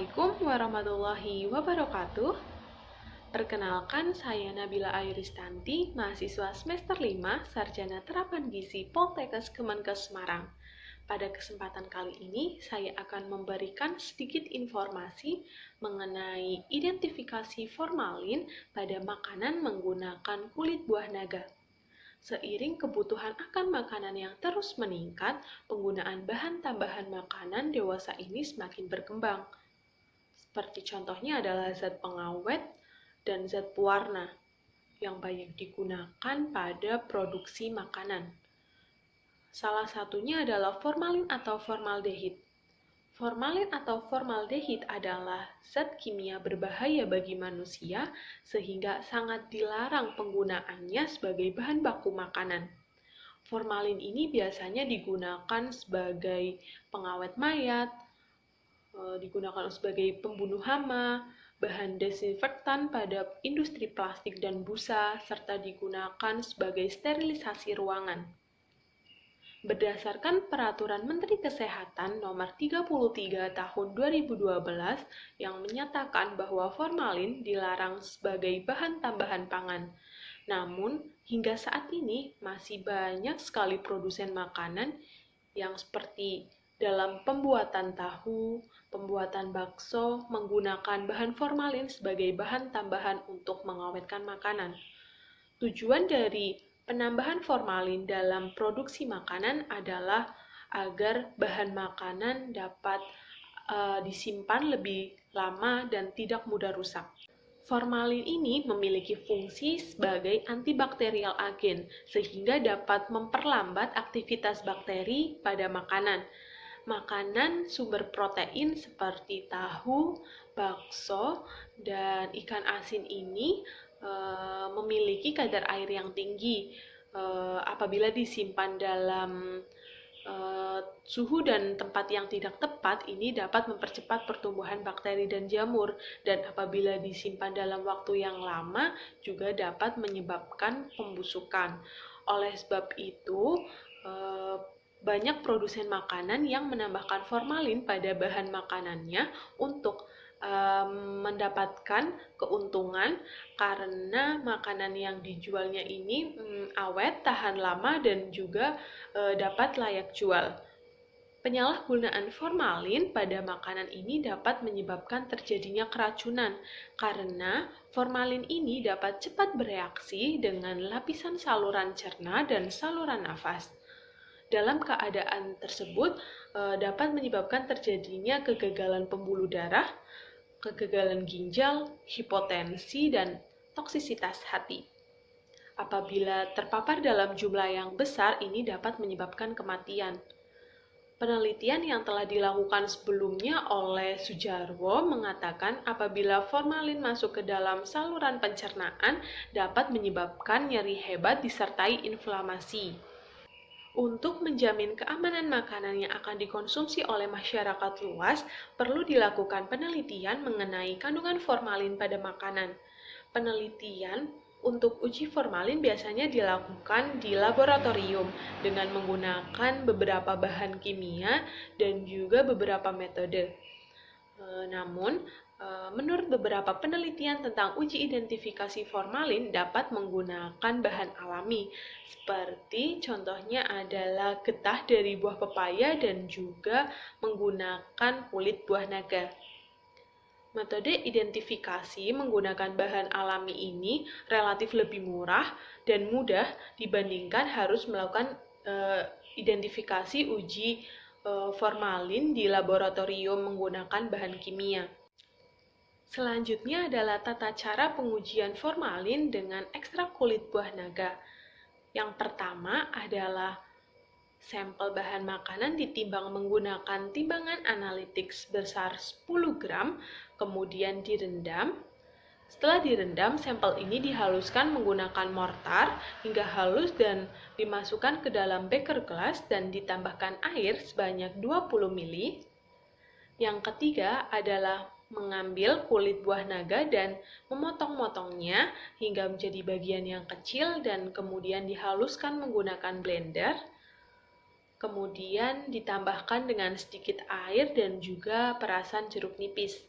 Assalamualaikum warahmatullahi wabarakatuh. Perkenalkan, saya Nabila Ayristanti, mahasiswa semester 5, Sarjana Terapan Gizi Poltekkes Kemenkes Semarang. Pada kesempatan kali ini, saya akan memberikan sedikit informasi mengenai identifikasi formalin pada makanan menggunakan kulit buah naga. Seiring kebutuhan akan makanan yang terus meningkat, penggunaan bahan tambahan makanan dewasa ini semakin berkembang. Seperti contohnya adalah zat pengawet dan zat pewarna yang banyak digunakan pada produksi makanan. Salah satunya adalah formalin atau formaldehid. Formalin atau formaldehid adalah zat kimia berbahaya bagi manusia sehingga sangat dilarang penggunaannya sebagai bahan baku makanan. Formalin ini biasanya digunakan sebagai pengawet mayat, digunakan sebagai pembunuh hama, bahan desinfektan pada industri plastik dan busa, serta digunakan sebagai sterilisasi ruangan. Berdasarkan Peraturan Menteri Kesehatan Nomor 33 Tahun 2012 yang menyatakan bahwa formalin dilarang sebagai bahan tambahan pangan. Namun, hingga saat ini masih banyak sekali produsen makanan yang seperti dalam pembuatan tahu, pembuatan bakso menggunakan bahan formalin sebagai bahan tambahan untuk mengawetkan makanan. Tujuan dari penambahan formalin dalam produksi makanan adalah agar bahan makanan dapat disimpan lebih lama dan tidak mudah rusak. Formalin ini memiliki fungsi sebagai antibakterial agen, sehingga dapat memperlambat aktivitas bakteri pada makanan. Makanan sumber protein seperti tahu, bakso, dan ikan asin ini memiliki kadar air yang tinggi. Apabila disimpan dalam suhu dan tempat yang tidak tepat, ini dapat mempercepat pertumbuhan bakteri dan jamur, dan apabila disimpan dalam waktu yang lama juga dapat menyebabkan pembusukan. Oleh sebab itu, banyak produsen makanan yang menambahkan formalin pada bahan makanannya untuk mendapatkan keuntungan karena makanan yang dijualnya ini awet, tahan lama, dan juga dapat layak jual. Penyalahgunaan formalin pada makanan ini dapat menyebabkan terjadinya keracunan karena formalin ini dapat cepat bereaksi dengan lapisan saluran cerna dan saluran nafas. Dalam keadaan tersebut dapat menyebabkan terjadinya kegagalan pembuluh darah, kegagalan ginjal, hipotensi, dan toksisitas hati. Apabila terpapar dalam jumlah yang besar, ini dapat menyebabkan kematian. Penelitian yang telah dilakukan sebelumnya oleh Sujarwo mengatakan apabila formalin masuk ke dalam saluran pencernaan dapat menyebabkan nyeri hebat disertai inflamasi. Untuk menjamin keamanan makanan yang akan dikonsumsi oleh masyarakat luas, perlu dilakukan penelitian mengenai kandungan formalin pada makanan. Penelitian untuk uji formalin biasanya dilakukan di laboratorium dengan menggunakan beberapa bahan kimia dan juga beberapa metode. Namun, menurut beberapa penelitian tentang uji identifikasi formalin dapat menggunakan bahan alami, seperti contohnya adalah getah dari buah pepaya dan juga menggunakan kulit buah naga. Metode identifikasi menggunakan bahan alami ini relatif lebih murah dan mudah dibandingkan harus melakukan identifikasi uji formalin di laboratorium menggunakan bahan kimia. Selanjutnya adalah tata cara pengujian formalin dengan ekstrak kulit buah naga. Yang pertama adalah sampel bahan makanan ditimbang menggunakan timbangan analitik sebesar 10 gram, kemudian direndam. Setelah direndam, sampel ini dihaluskan menggunakan mortar hingga halus dan dimasukkan ke dalam beker gelas dan ditambahkan air sebanyak 20 ml. Yang ketiga adalah mengambil kulit buah naga dan memotong-motongnya hingga menjadi bagian yang kecil dan kemudian dihaluskan menggunakan blender. Kemudian ditambahkan dengan sedikit air dan juga perasan jeruk nipis.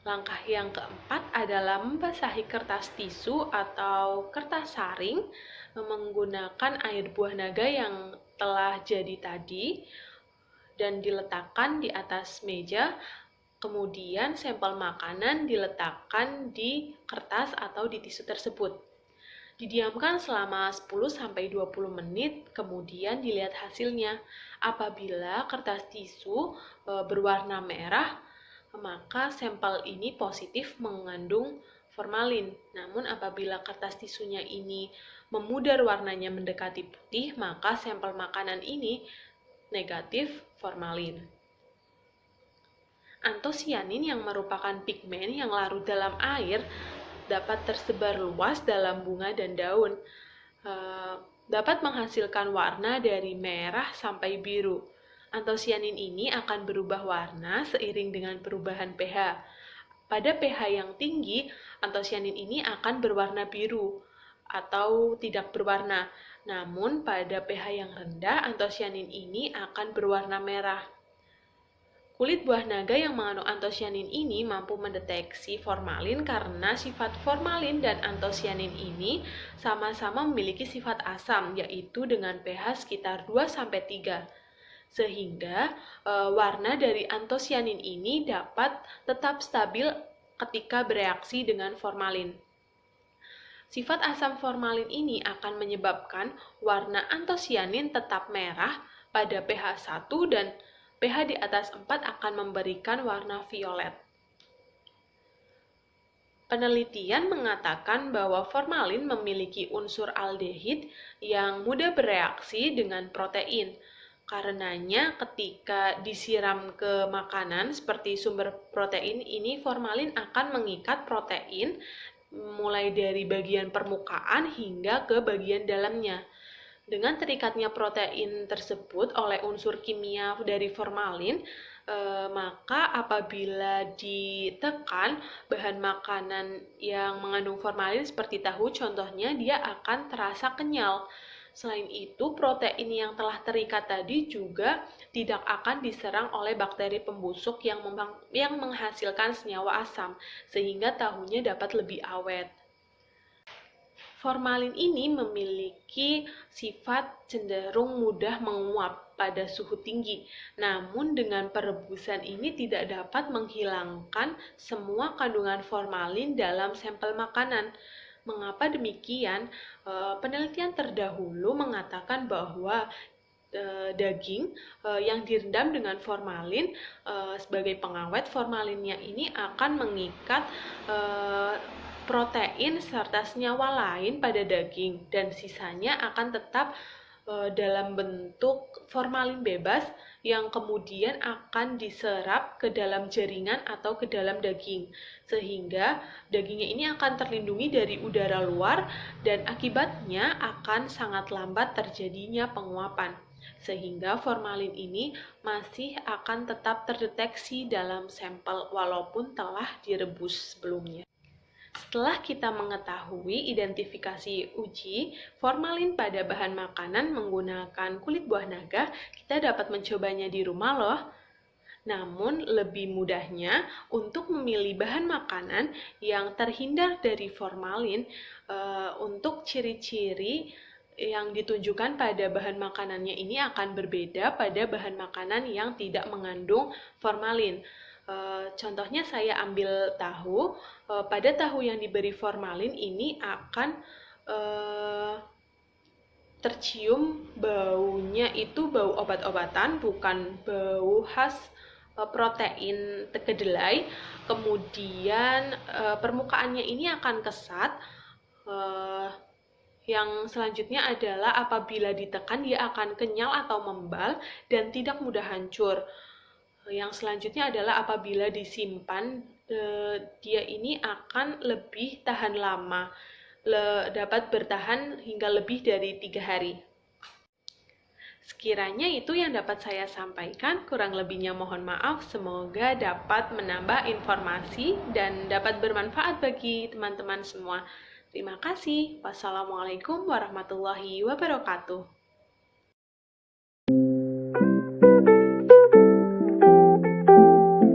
Langkah yang keempat adalah membasahi kertas tisu atau kertas saring menggunakan air buah naga yang telah jadi tadi dan diletakkan di atas meja. Kemudian sampel makanan diletakkan di kertas atau di tisu tersebut. Didiamkan selama 10-20 menit, kemudian dilihat hasilnya. Apabila kertas tisu berwarna merah, maka sampel ini positif mengandung formalin. Namun apabila kertas tisunya ini memudar warnanya mendekati putih, maka sampel makanan ini negatif formalin. Antosianin yang merupakan pigmen yang larut dalam air dapat tersebar luas dalam bunga dan daun. Dapat menghasilkan warna dari merah sampai biru. Antosianin ini akan berubah warna seiring dengan perubahan pH. Pada pH yang tinggi, antosianin ini akan berwarna biru atau tidak berwarna. Namun pada pH yang rendah, antosianin ini akan berwarna merah. Kulit buah naga yang mengandung antosianin ini mampu mendeteksi formalin karena sifat formalin dan antosianin ini sama-sama memiliki sifat asam, yaitu dengan pH sekitar 2-3. Sehingga warna dari antosianin ini dapat tetap stabil ketika bereaksi dengan formalin. Sifat asam formalin ini akan menyebabkan warna antosianin tetap merah pada pH 1 dan pH di atas 4 akan memberikan warna violet. Penelitian mengatakan bahwa formalin memiliki unsur aldehid yang mudah bereaksi dengan protein. Karenanya ketika disiram ke makanan seperti sumber protein ini, formalin akan mengikat protein mulai dari bagian permukaan hingga ke bagian dalamnya. Dengan terikatnya protein tersebut oleh unsur kimia dari formalin, maka apabila ditekan bahan makanan yang mengandung formalin seperti tahu contohnya, dia akan terasa kenyal. Selain itu, protein yang telah terikat tadi juga tidak akan diserang oleh bakteri pembusuk yang menghasilkan senyawa asam, sehingga tahunya dapat lebih awet. Formalin ini memiliki sifat cenderung mudah menguap pada suhu tinggi. Namun dengan perebusan ini tidak dapat menghilangkan semua kandungan formalin dalam sampel makanan. Mengapa demikian? Penelitian terdahulu mengatakan bahwa daging yang direndam dengan formalin sebagai pengawet, formalinnya ini akan mengikat protein serta senyawa lain pada daging dan sisanya akan tetap dalam bentuk formalin bebas yang kemudian akan diserap ke dalam jaringan atau ke dalam daging, sehingga dagingnya ini akan terlindungi dari udara luar dan akibatnya akan sangat lambat terjadinya penguapan, sehingga formalin ini masih akan tetap terdeteksi dalam sampel walaupun telah direbus sebelumnya. Setelah kita mengetahui identifikasi uji formalin pada bahan makanan menggunakan kulit buah naga, kita dapat mencobanya di rumah loh. Namun lebih mudahnya untuk memilih bahan makanan yang terhindar dari formalin untuk ciri-ciri yang ditunjukkan pada bahan makanannya ini akan berbeda pada bahan makanan yang tidak mengandung formalin. Contohnya saya ambil tahu, pada tahu yang diberi formalin ini akan tercium baunya itu bau obat-obatan, bukan bau khas protein kedelai. Kemudian permukaannya ini akan kesat. Yang selanjutnya adalah apabila ditekan dia akan kenyal atau membal dan tidak mudah hancur. Yang selanjutnya adalah apabila disimpan, dia ini akan lebih tahan lama, dapat bertahan hingga lebih dari 3 hari. Sekiranya itu yang dapat saya sampaikan, kurang lebihnya mohon maaf, semoga dapat menambah informasi dan dapat bermanfaat bagi teman-teman semua. Terima kasih. Wassalamualaikum warahmatullahi wabarakatuh.